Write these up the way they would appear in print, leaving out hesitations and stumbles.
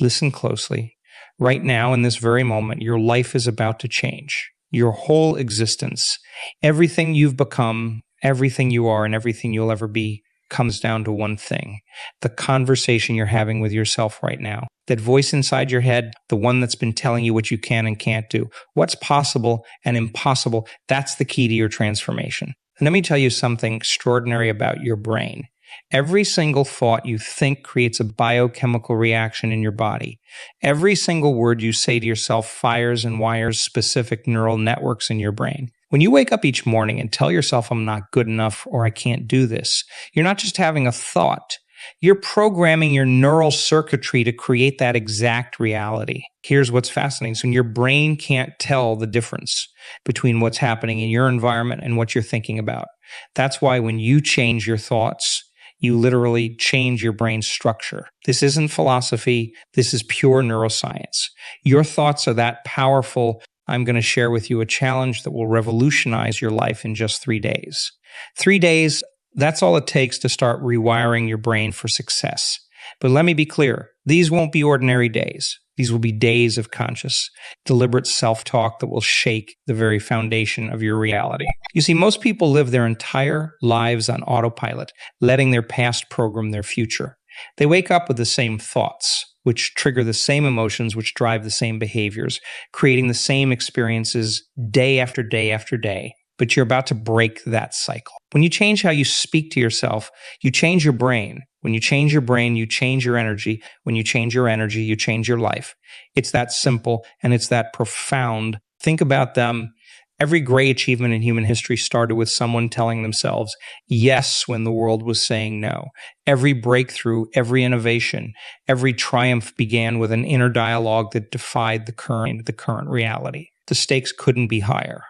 Listen closely. Right now, in this very moment, your life is about to change. Your whole existence, everything you've become, everything you are, and everything you'll ever be comes down to one thing: the conversation you're having with yourself right now. That voice inside your head, the one that's been telling you what you can and can't do, what's possible and impossible, that's the key to your transformation. And let me tell you something extraordinary about your brain. Every single thought you think creates a biochemical reaction in your body. Every single word you say to yourself fires and wires specific neural networks in your brain. When you wake up each morning and tell yourself, I'm not good enough or I can't do this, you're not just having a thought. You're programming your neural circuitry to create that exact reality. Here's what's fascinating. So your brain can't tell the difference between what's happening in your environment and what you're thinking about. That's why when you change your thoughts, you literally change your brain structure. This isn't philosophy. This is pure neuroscience. Your thoughts are that powerful. I'm going to share with you a challenge that will revolutionize your life in just 3 days. 3 days, that's all it takes to start rewiring your brain for success. But let me be clear, these won't be ordinary days. These will be days of conscious, deliberate self-talk that will shake the very foundation of your reality. You see, most people live their entire lives on autopilot, letting their past program their future. They wake up with the same thoughts, which trigger the same emotions, which drive the same behaviors, creating the same experiences day after day after day. But you're about to break that cycle. When you change how you speak to yourself, you change your brain. When you change your brain, you change your energy. When you change your energy, you change your life. It's that simple and it's that profound. Think about them. Every great achievement in human history started with someone telling themselves yes when the world was saying no. Every breakthrough, every innovation, every triumph began with an inner dialogue that defied the current reality. The stakes couldn't be higher.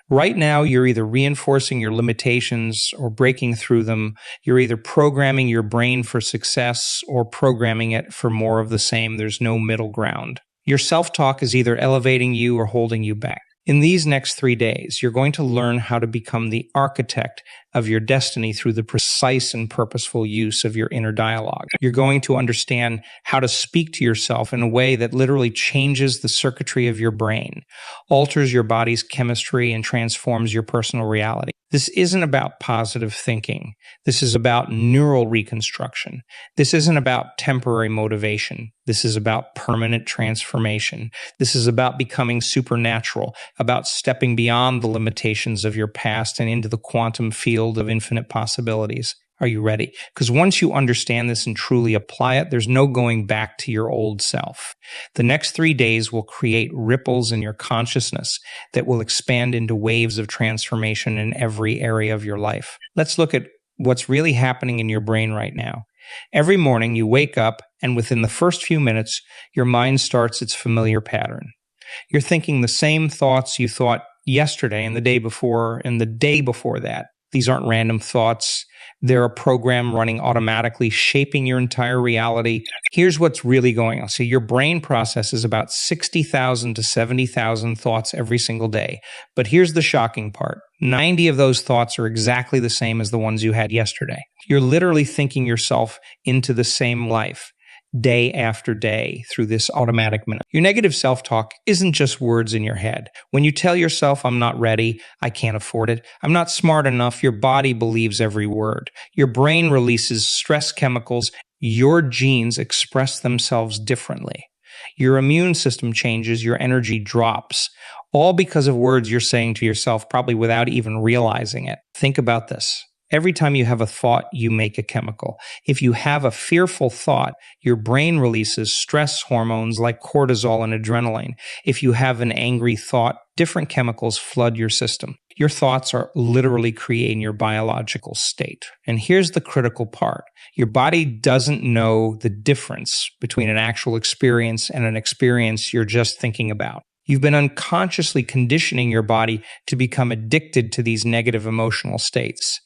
Right now, you're either reinforcing your limitations or breaking through them. You're either programming your brain for success or programming it for more of the same. There's no middle ground. Your self-talk is either elevating you or holding you back. In these next 3 days, you're going to learn how to become the architect of your destiny through the precise and purposeful use of your inner dialogue. You're going to understand how to speak to yourself in a way that literally changes the circuitry of your brain, alters your body's chemistry, and transforms your personal reality. This isn't about positive thinking. This is about neural reconstruction. This isn't about temporary motivation. This is about permanent transformation. This is about becoming supernatural, about stepping beyond the limitations of your past and into the quantum field of infinite possibilities. Are you ready? Because once you understand this and truly apply it, there's no going back to your old self. The next 3 days will create ripples in your consciousness that will expand into waves of transformation in every area of your life. Let's look at what's really happening in your brain right now. Every morning you wake up, and within the first few minutes, your mind starts its familiar pattern. You're thinking the same thoughts you thought yesterday and the day before and the day before that. These aren't random thoughts. They're a program running automatically, shaping your entire reality. Here's what's really going on. So your brain processes about 60,000 to 70,000 thoughts every single day. But here's the shocking part. 90 of those thoughts are exactly the same as the ones you had yesterday. You're literally thinking yourself into the same life, day after day, through this automatic minute. Your negative self-talk isn't just words in your head. When you tell yourself, I'm not ready, I can't afford it, I'm not smart enough, your body believes every word. Your brain releases stress chemicals. Your genes express themselves differently. Your immune system changes, your energy drops, all because of words you're saying to yourself, probably without even realizing it. Think about this. Every time you have a thought, you make a chemical. If you have a fearful thought, your brain releases stress hormones like cortisol and adrenaline. If you have an angry thought, different chemicals flood your system. Your thoughts are literally creating your biological state. And here's the critical part. Your body doesn't know the difference between an actual experience and an experience you're just thinking about. You've been unconsciously conditioning your body to become addicted to these negative emotional states.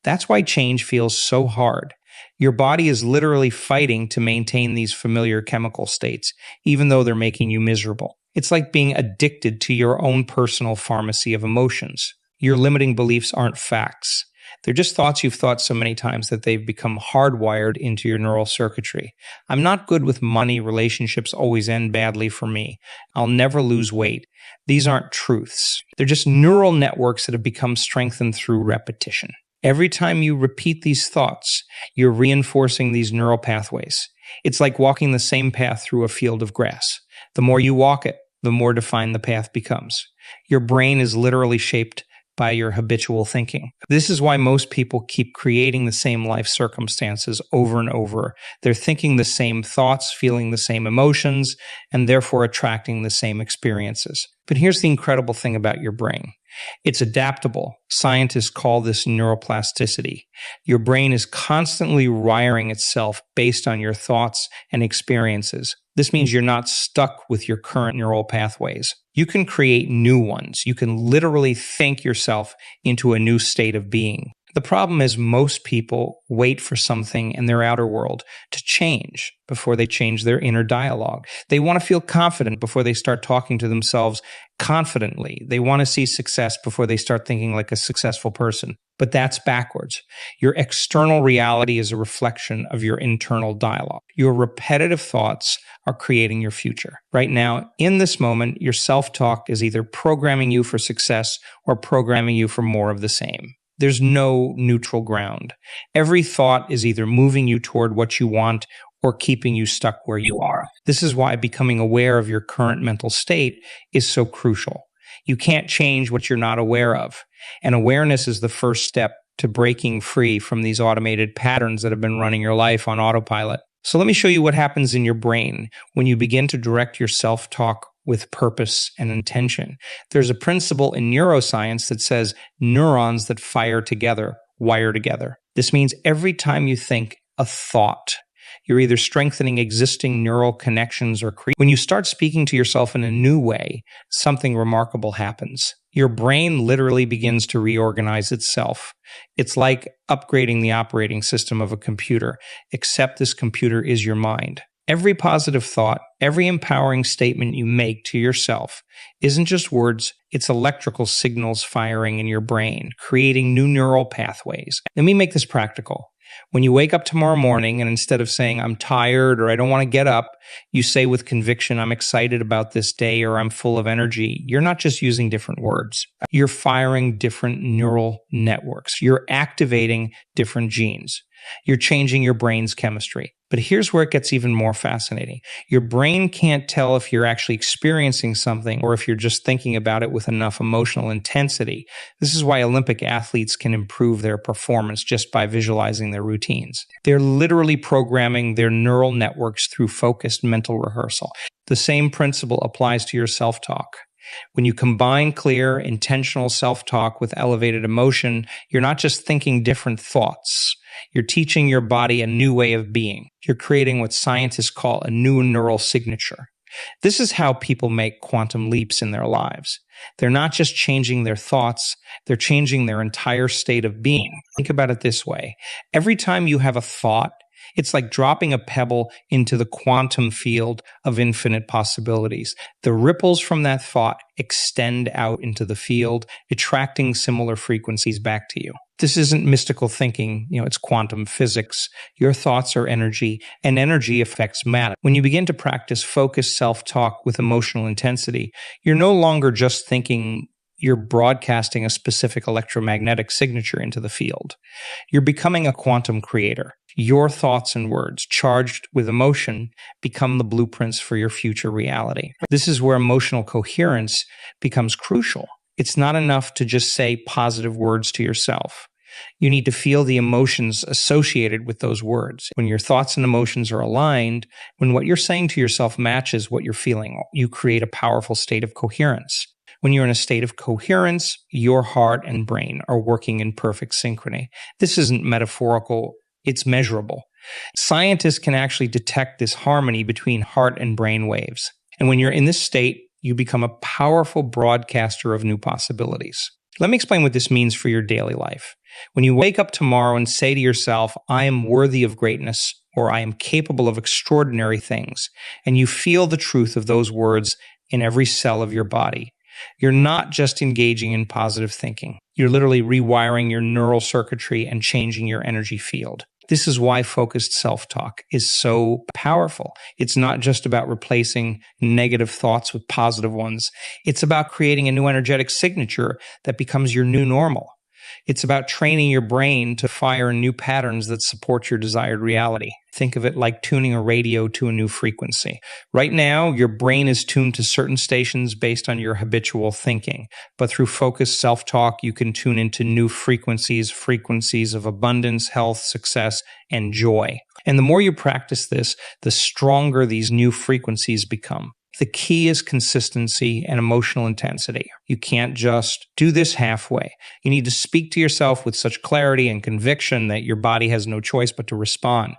That's why change feels so hard. Your body is literally fighting to maintain these familiar chemical states, even though they're making you miserable. It's like being addicted to your own personal pharmacy of emotions. Your limiting beliefs aren't facts. They're just thoughts you've thought so many times that they've become hardwired into your neural circuitry. I'm not good with money. Relationships always end badly for me. I'll never lose weight. These aren't truths. They're just neural networks that have become strengthened through repetition. Every time you repeat these thoughts, you're reinforcing these neural pathways. It's like walking the same path through a field of grass. The more you walk it, the more defined the path becomes. Your brain is literally shaped by your habitual thinking. This is why most people keep creating the same life circumstances over and over. They're thinking the same thoughts, feeling the same emotions, and therefore attracting the same experiences. But here's the incredible thing about your brain. It's adaptable. Scientists call this neuroplasticity. Your brain is constantly wiring itself based on your thoughts and experiences. This means you're not stuck with your current neural pathways. You can create new ones. You can literally think yourself into a new state of being. The problem is most people wait for something in their outer world to change before they change their inner dialogue. They want to feel confident before they start talking to themselves confidently. They want to see success before they start thinking like a successful person. But that's backwards. Your external reality is a reflection of your internal dialogue. Your repetitive thoughts are creating your future. Right now, in this moment, your self-talk is either programming you for success or programming you for more of the same. There's no neutral ground. Every thought is either moving you toward what you want or keeping you stuck where you are. This is why becoming aware of your current mental state is so crucial. You can't change what you're not aware of. And awareness is the first step to breaking free from these automated patterns that have been running your life on autopilot. So let me show you what happens in your brain when you begin to direct your self-talk with purpose and intention. There's a principle in neuroscience that says neurons that fire together wire together. This means every time you think a thought, you're either strengthening existing neural connections or when you start speaking to yourself in a new way, something remarkable happens. Your brain literally begins to reorganize itself. It's like upgrading the operating system of a computer, except this computer is your mind. Every positive thought, every empowering statement you make to yourself isn't just words, it's electrical signals firing in your brain, creating new neural pathways. Let me make this practical. When you wake up tomorrow morning and instead of saying, I'm tired or I don't want to get up, you say with conviction, I'm excited about this day or I'm full of energy, you're not just using different words. You're firing different neural networks. You're activating different genes. You're changing your brain's chemistry. But here's where it gets even more fascinating. Your brain can't tell if you're actually experiencing something or if you're just thinking about it with enough emotional intensity. This is why Olympic athletes can improve their performance just by visualizing their routines. They're literally programming their neural networks through focused mental rehearsal. The same principle applies to your self-talk. When you combine clear, intentional self-talk with elevated emotion, you're not just thinking different thoughts. You're teaching your body a new way of being. You're creating what scientists call a new neural signature. This is how people make quantum leaps in their lives. They're not just changing their thoughts, they're changing their entire state of being. Think about it this way. Every time you have a thought, it's like dropping a pebble into the quantum field of infinite possibilities. The ripples from that thought extend out into the field, attracting similar frequencies back to you. This isn't mystical thinking, it's quantum physics. Your thoughts are energy, and energy affects matter. When you begin to practice focused self-talk with emotional intensity, you're no longer just thinking, you're broadcasting a specific electromagnetic signature into the field. You're becoming a quantum creator. Your thoughts and words, charged with emotion, become the blueprints for your future reality. This is where emotional coherence becomes crucial. It's not enough to just say positive words to yourself. You need to feel the emotions associated with those words. When your thoughts and emotions are aligned, when what you're saying to yourself matches what you're feeling, you create a powerful state of coherence. When you're in a state of coherence, your heart and brain are working in perfect synchrony. This isn't metaphorical, it's measurable. Scientists can actually detect this harmony between heart and brain waves. And when you're in this state, you become a powerful broadcaster of new possibilities. Let me explain what this means for your daily life. When you wake up tomorrow and say to yourself, I am worthy of greatness, or I am capable of extraordinary things, and you feel the truth of those words in every cell of your body, You're not just engaging in positive thinking. You're literally rewiring your neural circuitry and changing your energy field. This is why focused self-talk is so powerful. It's not just about replacing negative thoughts with positive ones. It's about creating a new energetic signature that becomes your new normal. It's about training your brain to fire new patterns that support your desired reality. Think of it like tuning a radio to a new frequency. Right now, your brain is tuned to certain stations based on your habitual thinking. But through focused self-talk, you can tune into new frequencies of abundance, health, success, and joy. And the more you practice this, the stronger these new frequencies become. The key is consistency and emotional intensity. You can't just do this halfway. You need to speak to yourself with such clarity and conviction that your body has no choice but to respond.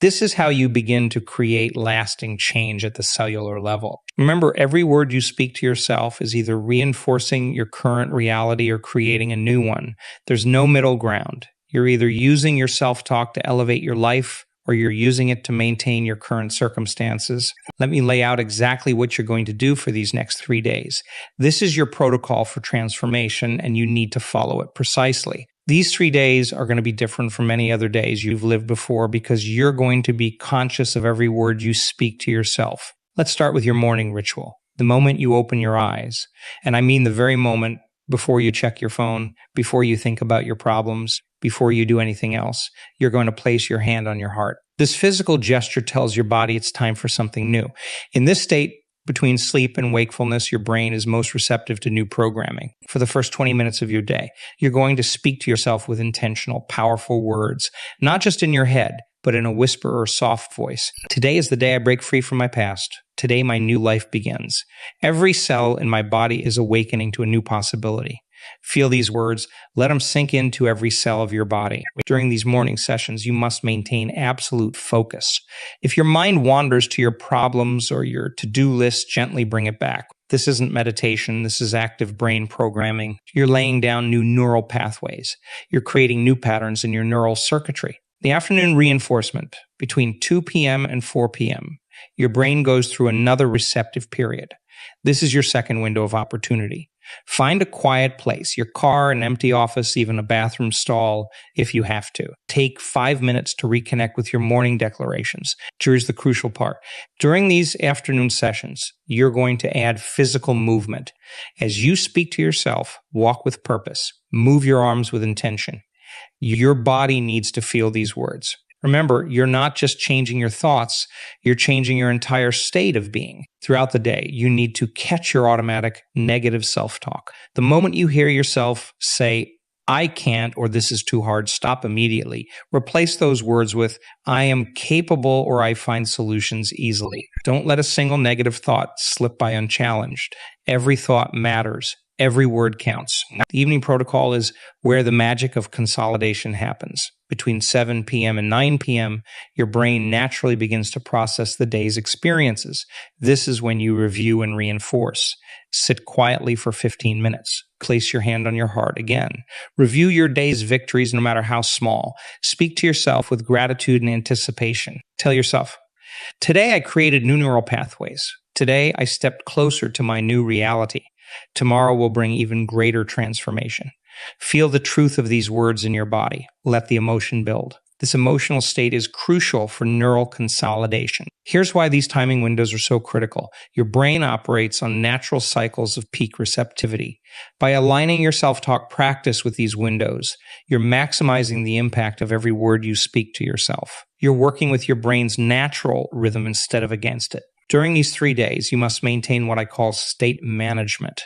This is how you begin to create lasting change at the cellular level. Remember, every word you speak to yourself is either reinforcing your current reality or creating a new one. There's no middle ground. You're either using your self-talk to elevate your life, or you're using it to maintain your current circumstances. Let me lay out exactly what you're going to do for these next 3 days. This is your protocol for transformation, and you need to follow it precisely. These 3 days are going to be different from any other days you've lived before because you're going to be conscious of every word you speak to yourself. Let's start with your morning ritual. The moment you open your eyes, and I mean the very moment before you check your phone, before you think about your problems, before you do anything else, you're going to place your hand on your heart. This physical gesture tells your body it's time for something new. In this state, between sleep and wakefulness, your brain is most receptive to new programming. For the first 20 minutes of your day, you're going to speak to yourself with intentional, powerful words, not just in your head, but in a whisper or soft voice. Today is the day I break free from my past. Today, my new life begins. Every cell in my body is awakening to a new possibility. Feel these words. Let them sink into every cell of your body. During these morning sessions, you must maintain absolute focus. If your mind wanders to your problems or your to-do list, gently bring it back. This isn't meditation. This is active brain programming. You're laying down new neural pathways. You're creating new patterns in your neural circuitry. The afternoon reinforcement, between 2 p.m. and 4 p.m., your brain goes through another receptive period. This is your second window of opportunity. Find a quiet place, your car, an empty office, even a bathroom stall, if you have to. Take 5 minutes to reconnect with your morning declarations. Here's the crucial part. During these afternoon sessions, you're going to add physical movement. As you speak to yourself, walk with purpose. Move your arms with intention. Your body needs to feel these words. Remember, you're not just changing your thoughts, you're changing your entire state of being. Throughout the day, you need to catch your automatic negative self-talk. The moment you hear yourself say, I can't, or this is too hard, stop immediately. Replace those words with, I am capable, or I find solutions easily. Don't let a single negative thought slip by unchallenged. Every thought matters. Every word counts. The evening protocol is where the magic of consolidation happens. Between 7 p.m. and 9 p.m., your brain naturally begins to process the day's experiences. This is when you review and reinforce. Sit quietly for 15 minutes. Place your hand on your heart again. Review your day's victories, no matter how small. Speak to yourself with gratitude and anticipation. Tell yourself, today I created new neural pathways. Today I stepped closer to my new reality. Tomorrow will bring even greater transformation. Feel the truth of these words in your body. Let the emotion build. This emotional state is crucial for neural consolidation. Here's why these timing windows are so critical. Your brain operates on natural cycles of peak receptivity. By aligning your self-talk practice with these windows, you're maximizing the impact of every word you speak to yourself. You're working with your brain's natural rhythm instead of against it. During these 3 days, you must maintain what I call state management.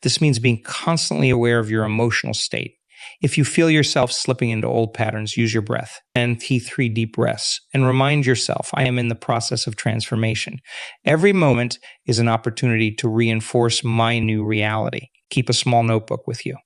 This means being constantly aware of your emotional state. If you feel yourself slipping into old patterns, use your breath and take 3 deep breaths and remind yourself, I am in the process of transformation. Every moment is an opportunity to reinforce my new reality. Keep a small notebook with you.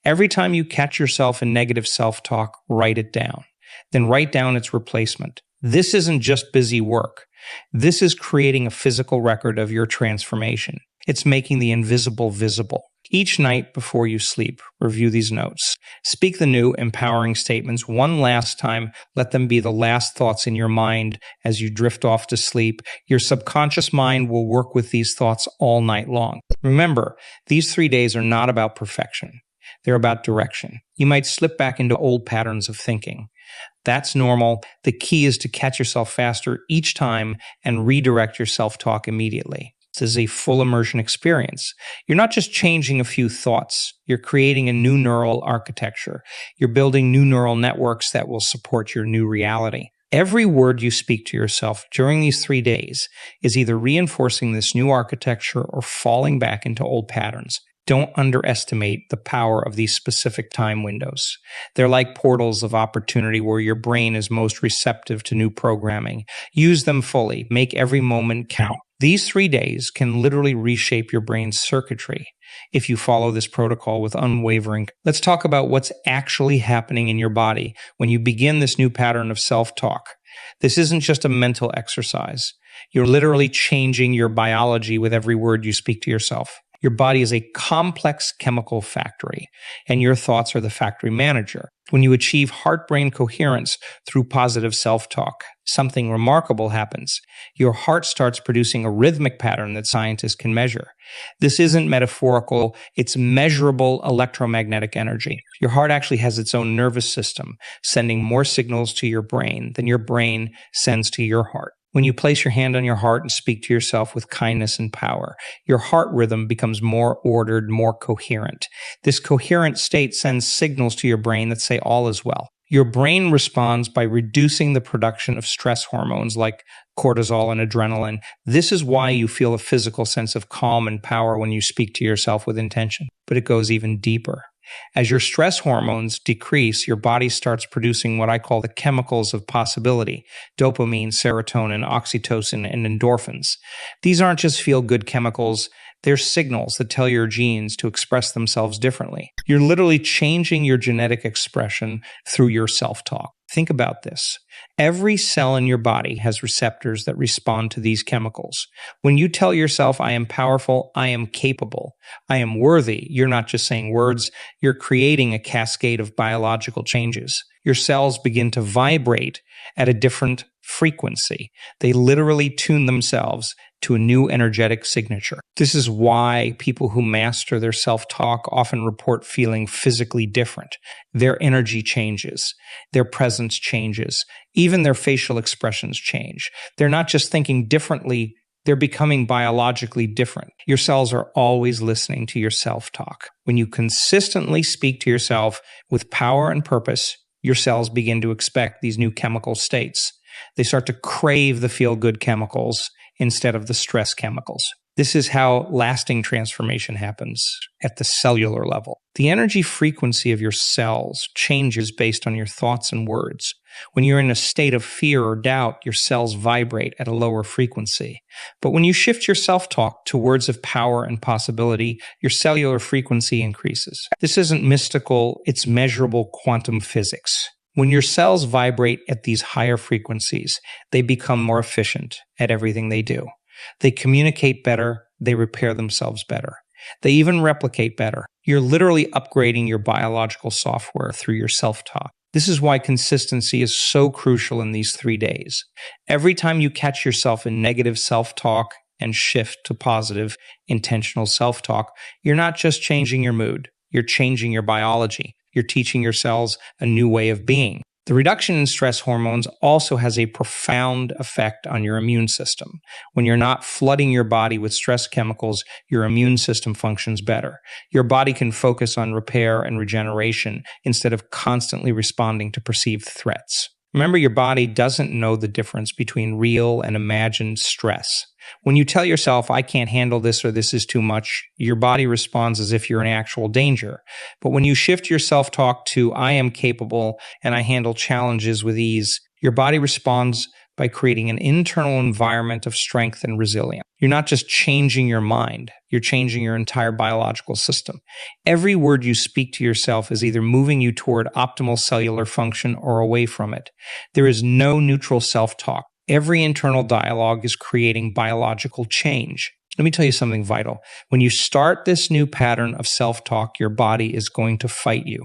Every time you catch yourself in negative self-talk, write it down. Then write down its replacement. This isn't just busy work. This is creating a physical record of your transformation. It's making the invisible visible. Each night before you sleep, review these notes. Speak the new, empowering statements one last time. Let them be the last thoughts in your mind as you drift off to sleep. Your subconscious mind will work with these thoughts all night long. Remember, these 3 days are not about perfection. They're about direction. You might slip back into old patterns of thinking. That's normal. The key is to catch yourself faster each time and redirect your self-talk immediately. This is a full immersion experience. You're not just changing a few thoughts. You're creating a new neural architecture. You're building new neural networks that will support your new reality. Every word you speak to yourself during these 3 days is either reinforcing this new architecture or falling back into old patterns. Don't underestimate the power of these specific time windows. They're like portals of opportunity where your brain is most receptive to new programming. Use them fully. Make every moment count. These 3 days can literally reshape your brain's circuitry if you follow this protocol with unwavering. Let's talk about what's actually happening in your body when you begin this new pattern of self-talk. This isn't just a mental exercise. You're literally changing your biology with every word you speak to yourself. Your body is a complex chemical factory, and your thoughts are the factory manager. When you achieve heart-brain coherence through positive self-talk, something remarkable happens. Your heart starts producing a rhythmic pattern that scientists can measure. This isn't metaphorical, it's measurable electromagnetic energy. Your heart actually has its own nervous system, sending more signals to your brain than your brain sends to your heart. When you place your hand on your heart and speak to yourself with kindness and power, your heart rhythm becomes more ordered, more coherent. This coherent state sends signals to your brain that say all is well. Your brain responds by reducing the production of stress hormones like cortisol and adrenaline. This is why you feel a physical sense of calm and power when you speak to yourself with intention. But it goes even deeper. As your stress hormones decrease, your body starts producing what I call the chemicals of possibility: dopamine, serotonin, oxytocin, and endorphins. These aren't just feel-good chemicals. They're signals that tell your genes to express themselves differently. You're literally changing your genetic expression through your self-talk. Think about this. Every cell in your body has receptors that respond to these chemicals. When you tell yourself, I am powerful, I am capable, I am worthy, you're not just saying words, you're creating a cascade of biological changes. Your cells begin to vibrate at a different frequency. They literally tune themselves to a new energetic signature. This is why people who master their self-talk often report feeling physically different. Their energy changes, their presence changes, even their facial expressions change. They're not just thinking differently, they're becoming biologically different. Your cells are always listening to your self-talk. When you consistently speak to yourself with power and purpose, your cells begin to expect these new chemical states. They start to crave the feel-good chemicals instead of the stress chemicals. This is how lasting transformation happens at the cellular level. The energy frequency of your cells changes based on your thoughts and words. When you're in a state of fear or doubt, your cells vibrate at a lower frequency. But when you shift your self-talk to words of power and possibility, your cellular frequency increases. This isn't mystical, it's measurable quantum physics. When your cells vibrate at these higher frequencies, they become more efficient at everything they do. They communicate better, they repair themselves better. They even replicate better. You're literally upgrading your biological software through your self-talk. This is why consistency is so crucial in these 3 days. Every time you catch yourself in negative self-talk and shift to positive, intentional self-talk, you're not just changing your mood, you're changing your biology. You're teaching your cells a new way of being. The reduction in stress hormones also has a profound effect on your immune system. When you're not flooding your body with stress chemicals, your immune system functions better. Your body can focus on repair and regeneration instead of constantly responding to perceived threats. Remember, your body doesn't know the difference between real and imagined stress. When you tell yourself, I can't handle this or this is too much, your body responds as if you're in actual danger. But when you shift your self-talk to, I am capable and I handle challenges with ease, your body responds by creating an internal environment of strength and resilience. You're not just changing your mind, you're changing your entire biological system. Every word you speak to yourself is either moving you toward optimal cellular function or away from it. There is no neutral self-talk. Every internal dialogue is creating biological change. Let me tell you something vital. When you start this new pattern of self-talk, your body is going to fight you.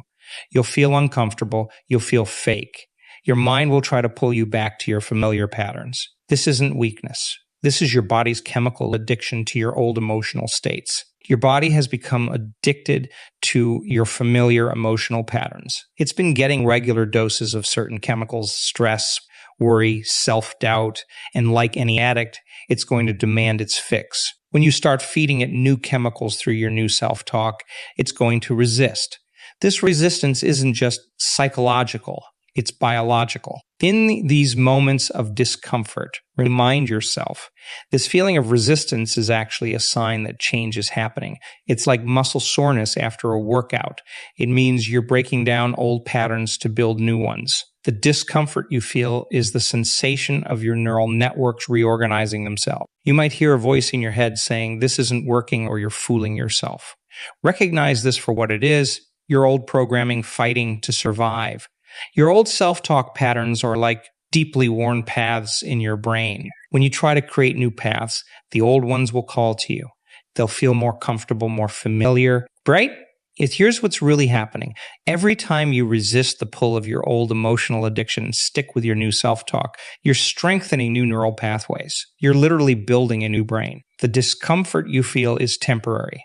You'll feel uncomfortable. You'll feel fake. Your mind will try to pull you back to your familiar patterns. This isn't weakness. This is your body's chemical addiction to your old emotional states. Your body has become addicted to your familiar emotional patterns. It's been getting regular doses of certain chemicals, stress, worry, self-doubt, and like any addict, it's going to demand its fix. When you start feeding it new chemicals through your new self-talk, it's going to resist. This resistance isn't just psychological, it's biological. In these moments of discomfort, remind yourself, this feeling of resistance is actually a sign that change is happening. It's like muscle soreness after a workout. It means you're breaking down old patterns to build new ones. The discomfort you feel is the sensation of your neural networks reorganizing themselves. You might hear a voice in your head saying, this isn't working, or you're fooling yourself. Recognize this for what it is, your old programming fighting to survive. Your old self-talk patterns are like deeply worn paths in your brain. When you try to create new paths, the old ones will call to you. They'll feel more comfortable, more familiar, right? Here's what's really happening. Every time you resist the pull of your old emotional addiction and stick with your new self-talk, you're strengthening new neural pathways. You're literally building a new brain. The discomfort you feel is temporary.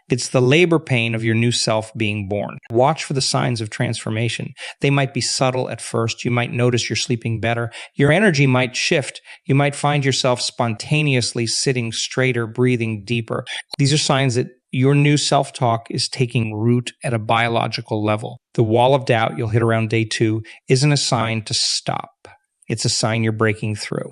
It's the labor pain of your new self being born. Watch for the signs of transformation. They might be subtle at first. You might notice you're sleeping better. Your energy might shift. You might find yourself spontaneously sitting straighter, breathing deeper. These are signs that your new self-talk is taking root at a biological level. The wall of doubt you'll hit around day 2 isn't a sign to stop. It's a sign you're breaking through.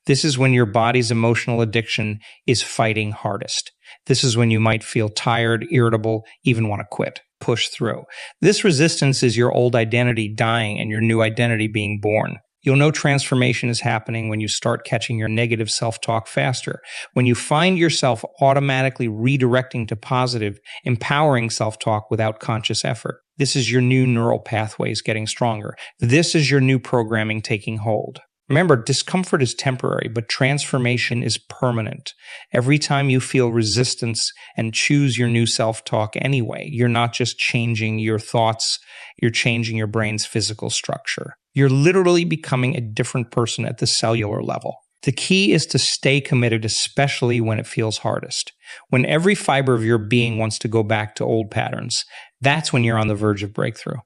This is when your body's emotional addiction is fighting hardest. This is when you might feel tired, irritable, even want to quit. Push through. This resistance is your old identity dying and your new identity being born. You'll know transformation is happening when you start catching your negative self-talk faster, when you find yourself automatically redirecting to positive, empowering self-talk without conscious effort. This is your new neural pathways getting stronger. This is your new programming taking hold. Remember, discomfort is temporary, but transformation is permanent. Every time you feel resistance and choose your new self-talk anyway, you're not just changing your thoughts, you're changing your brain's physical structure. You're literally becoming a different person at the cellular level. The key is to stay committed, especially when it feels hardest. When every fiber of your being wants to go back to old patterns, that's when you're on the verge of breakthrough.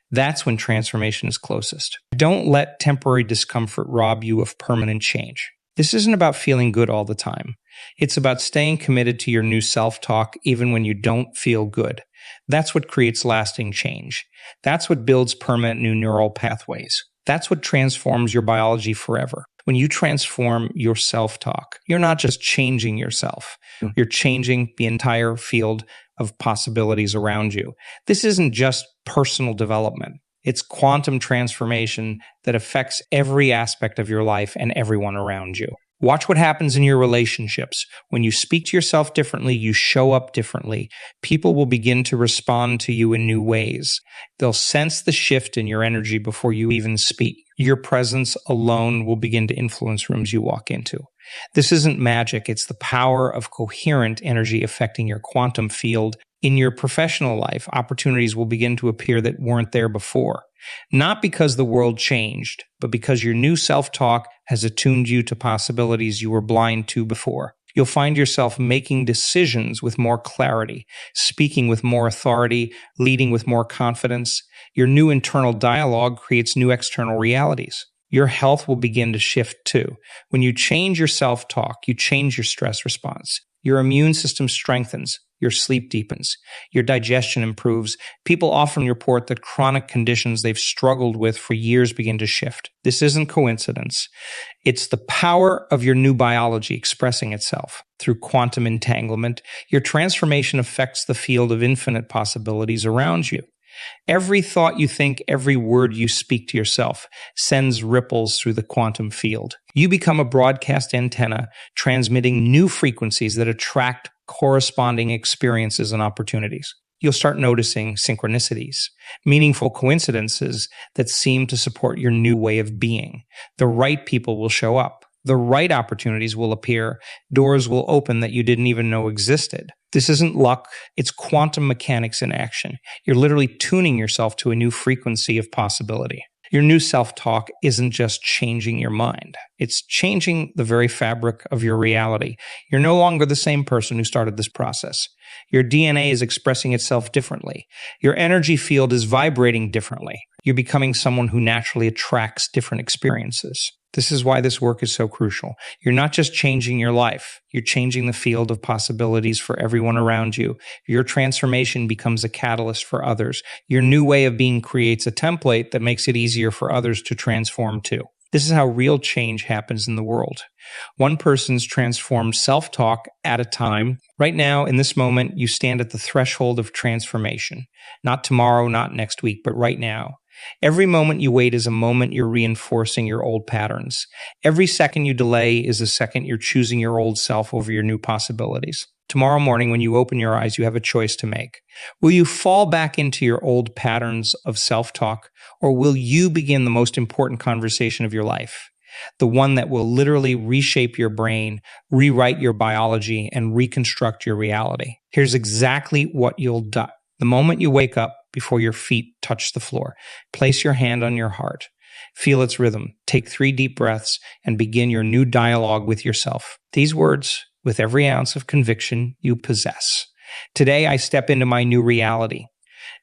That's when transformation is closest. Don't let temporary discomfort rob you of permanent change. This isn't about feeling good all the time. It's about staying committed to your new self-talk even when you don't feel good. That's what creates lasting change. That's what builds permanent new neural pathways. That's what transforms your biology forever. When you transform your self-talk, you're not just changing yourself. You're changing the entire field of possibilities around you. This isn't just personal development. It's quantum transformation that affects every aspect of your life and everyone around you. Watch what happens in your relationships. When you speak to yourself differently, you show up differently. People will begin to respond to you in new ways. They'll sense the shift in your energy before you even speak. Your presence alone will begin to influence rooms you walk into. This isn't magic. It's the power of coherent energy affecting your quantum field. In your professional life, opportunities will begin to appear that weren't there before. Not because the world changed, but because your new self-talk has attuned you to possibilities you were blind to before. You'll find yourself making decisions with more clarity, speaking with more authority, leading with more confidence. Your new internal dialogue creates new external realities. Your health will begin to shift too. When you change your self-talk, you change your stress response. Your immune system strengthens. Your sleep deepens. Your digestion improves. People often report that chronic conditions they've struggled with for years begin to shift. This isn't coincidence. It's the power of your new biology expressing itself. Through quantum entanglement, your transformation affects the field of infinite possibilities around you. Every thought you think, every word you speak to yourself sends ripples through the quantum field. You become a broadcast antenna transmitting new frequencies that attract corresponding experiences and opportunities. You'll start noticing synchronicities, meaningful coincidences that seem to support your new way of being. The right people will show up. The right opportunities will appear. Doors will open that you didn't even know existed. This isn't luck. It's quantum mechanics in action. You're literally tuning yourself to a new frequency of possibility. Your new self-talk isn't just changing your mind. It's changing the very fabric of your reality. You're no longer the same person who started this process. Your DNA is expressing itself differently. Your energy field is vibrating differently. You're becoming someone who naturally attracts different experiences. This is why this work is so crucial. You're not just changing your life, you're changing the field of possibilities for everyone around you. Your transformation becomes a catalyst for others. Your new way of being creates a template that makes it easier for others to transform too. This is how real change happens in the world. One person's transformed self-talk at a time. Right now, in this moment, you stand at the threshold of transformation. Not tomorrow, not next week, but right now. Every moment you wait is a moment you're reinforcing your old patterns. Every second you delay is a second you're choosing your old self over your new possibilities. Tomorrow morning, when you open your eyes, you have a choice to make. Will you fall back into your old patterns of self-talk, or will you begin the most important conversation of your life? The one that will literally reshape your brain, rewrite your biology, and reconstruct your reality. Here's exactly what you'll do. The moment you wake up, before your feet touch the floor, place your hand on your heart. Feel its rhythm. Take 3 deep breaths and begin your new dialogue with yourself. These words, with every ounce of conviction you possess. Today, I step into my new reality.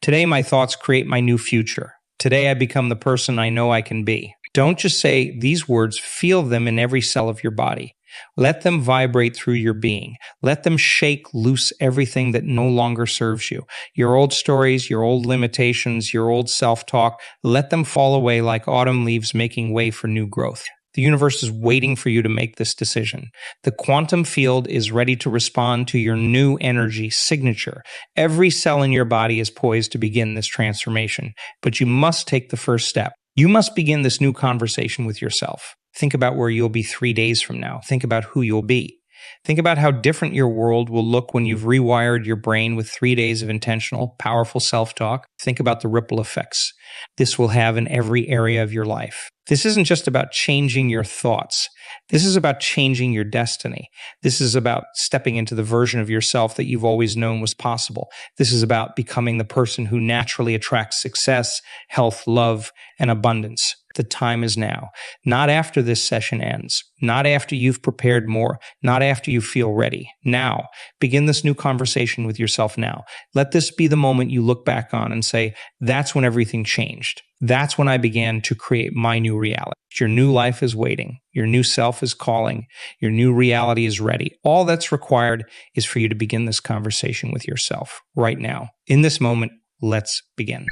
Today, my thoughts create my new future. Today, I become the person I know I can be. Don't just say these words, feel them in every cell of your body. Let them vibrate through your being. Let them shake loose everything that no longer serves you. Your old stories, your old limitations, your old self-talk, let them fall away like autumn leaves making way for new growth. The universe is waiting for you to make this decision. The quantum field is ready to respond to your new energy signature. Every cell in your body is poised to begin this transformation, but you must take the first step. You must begin this new conversation with yourself. Think about where you'll be 3 days from now. Think about who you'll be. Think about how different your world will look when you've rewired your brain with 3 days of intentional, powerful self-talk. Think about the ripple effects this will have in every area of your life. This isn't just about changing your thoughts. This is about changing your destiny. This is about stepping into the version of yourself that you've always known was possible. This is about becoming the person who naturally attracts success, health, love, and abundance. The time is now. Not after this session ends. Not after you've prepared more. Not after you feel ready. Now. Begin this new conversation with yourself now. Let this be the moment you look back on and say, that's when everything changed. That's when I began to create my new reality. Your new life is waiting. Your new self is calling. Your new reality is ready. All that's required is for you to begin this conversation with yourself right now. In this moment, let's begin.